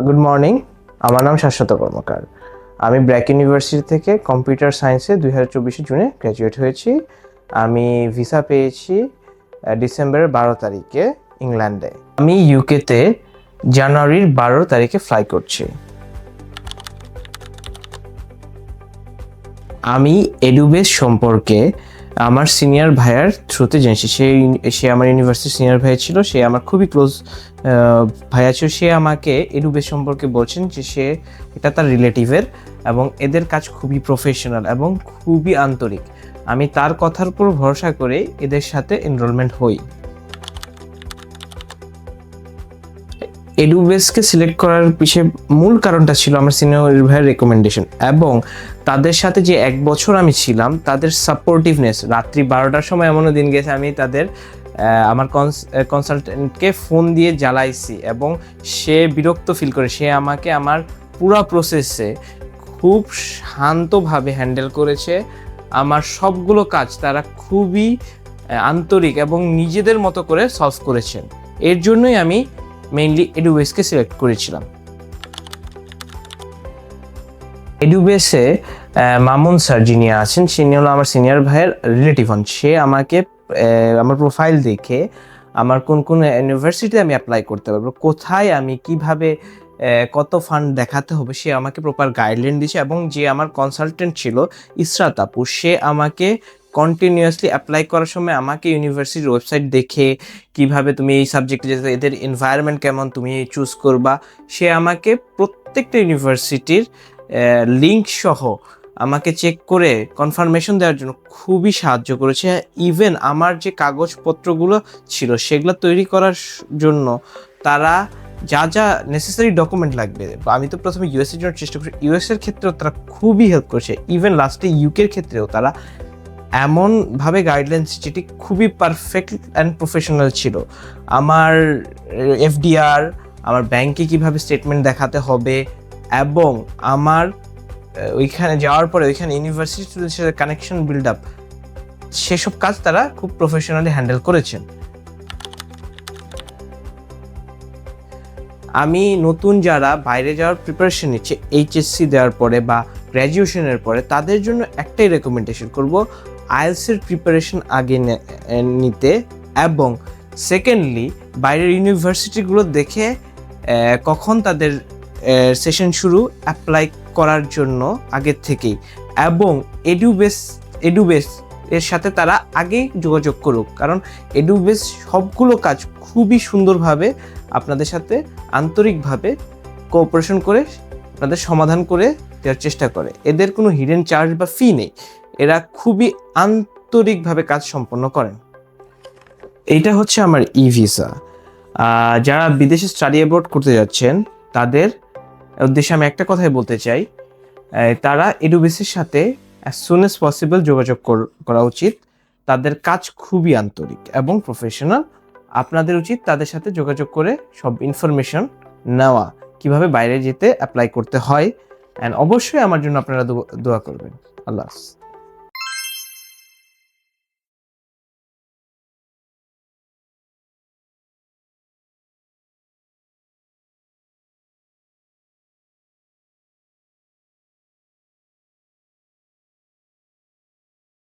Good morning, আমার নাম শাশ্বত কর্মকার। আমি ব্র্যাক ইউনিভার্সিটি থেকে কম্পিউটার সায়েন্সে 2024 জুনে গ্র্যাজুয়েট হয়েছি। আমি ভিসা পেয়েছি ডিসেম্বরের 12 তারিখে ইংল্যান্ডে। আমি ইউকেতে জানুয়ারির 12 তারিখে ফ্লাই করছি। আমি এডুবেস সম্পর্কে আমার সিনিয়র ভাইয়ার থ্রুতে জেনেছি। সে আমার ইউনিভার্সিটির সিনিয়র ভাইয়া ছিল, সে আমার খুবই ক্লোজ ভাইয়া ছিল। সে আমাকে এডুবেস সম্পর্কে বলছেন যে এটা তার রিলেটিভের এবং এদের কাজ খুবই প্রফেশনাল এবং খুবই আন্তরিক। আমি তার কথার উপর ভরসা করে এদের সাথে এনরোলমেন্ট হই। এডুবেসকে সিলেক্ট করার পিছনে মূল কারণটা ছিল আমার সিনিয়র ভাইয়ের রেকমেন্ডেশন এবং তাদের সাথে যে 1 বছর আমি ছিলাম, তাদের সাপোর্টিভনেস। রাত্রি 12টার সময় এমনও দিন গেছে আমি আমার কনসালটেন্টকে ফোন দিয়ে জ্বালাইছি এবং সে বিরক্ত ফিল করে। সে আমাকে আমার পুরো প্রসেসে খুব শান্তভাবে হ্যান্ডেল করেছে। আমার সবগুলো কাজ তারা খুবই আন্তরিক এবং নিজেদের মতো করে সলভ করেছেন। এর জন্যই আমি মেইনলি এডুবেসকে সিলেক্ট করেছিলাম। এডুবেসে মামুন স্যার যিনি আছেন, তিনি হলো আমার সিনিয়র ভাইয়ের রিলেটিভ হন। সে আমাকে আমার প্রোফাইল দেখে আমার কোন কোন ইউনিভার্সিটিতে আমি অ্যাপ্লাই করতে পারবো, কোথায় আমি কিভাবে কত ফান্ড দেখাতে হবে, সে আমাকে প্রপার গাইডলাইন দিয়েছে। এবং যে আমার কনসালটেন্ট ছিল ইসরাত আপু, সে আমাকে কন্টিনিউয়াসলি অ্যাপ্লাই করার সময় আমাকে ইউনিভার্সিটির ওয়েবসাইট দেখে কিভাবে তুমি এই সাবজেক্টে যেতে, এদের এনভায়রনমেন্ট কেমন তুমি চুজ করবা, সে আমাকে প্রত্যেকটা ইউনিভার্সিটির লিঙ্ক সহ আমাকে চেক করে কনফার্মেশন দেওয়ার জন্য খুবই সাহায্য করেছে। ইভেন আমার যে কাগজপত্রগুলো ছিল সেগুলো তৈরি করার জন্য তারা যা যা নেসেসারি ডকুমেন্ট লাগবে, আমি তো প্রথমে ইউএসএর জন্য চেষ্টা করি, ইউএসএর ক্ষেত্রেও তারা খুবই হেল্প করেছে। ইভেন লাস্টে ইউকের ক্ষেত্রেও তারা এমনভাবে গাইডলাইন্স যেটি খুবই পারফেক্ট অ্যান্ড প্রফেশনাল ছিল। আমার এফডিআর, আমার ব্যাংকে কিভাবে স্টেটমেন্ট দেখাতে হবে এবং আমার ওইখানে যাওয়ার পরে ওইখানে ইউনিভার্সিটির সাথে কানেকশন বিল্ড আপ, সেসব কাজ তারা খুব প্রফেশনালি হ্যান্ডেল করেছেন। আমি নতুন যারা বাইরে যাওয়ার প্রিপারেশন নিচ্ছে এইচএসসি দেওয়ার পরে বা গ্র্যাজুয়েশনের পরে, তাদের জন্য একটাই রেকমেন্ডেশন করব, আইএলটিএসের প্রিপারেশন আগে নিতে এবং সেকেন্ডলি বাইরের ইউনিভার্সিটিগুলো দেখে কখন তাদের সেশন শুরু অ্যাপ্লাই করার জন্য আগের থেকেই, এবং এডুবেস এর সাথে তারা আগেই যোগাযোগ করুক, কারণ এডুবেস সবগুলো কাজ খুবই সুন্দরভাবে আপনাদের সাথে আন্তরিকভাবে কোঅপারেশন করে আপনাদের সমাধান করে দেওয়ার চেষ্টা করে। এদের কোনো হিডেন চার্জ বা ফি নেই, এরা খুবই আন্তরিকভাবে কাজ সম্পন্ন করেন। এইটা হচ্ছে আমার ই ভিসা। যারা বিদেশে স্টাডি অ্যাব্রড করতে যাচ্ছেন তাদের উদ্দেশ্যে আমি একটা কথাই বলতে চাই, তারা এডুবেসের সাথে অ্যাজ সুন অ্যাজ পসিবল যোগাযোগ করা উচিত। তাদের কাজ খুবই আন্তরিক এবং প্রফেশনাল। আপনাদের উচিত তাদের সাথে যোগাযোগ করে সব ইনফরমেশন নেওয়া, কিভাবে বাইরে যেতে অ্যাপ্লাই করতে হয়। অ্যান্ড অবশ্যই আমার জন্য আপনারা দোয়া করবেন। আল্লাহ হাফেজ।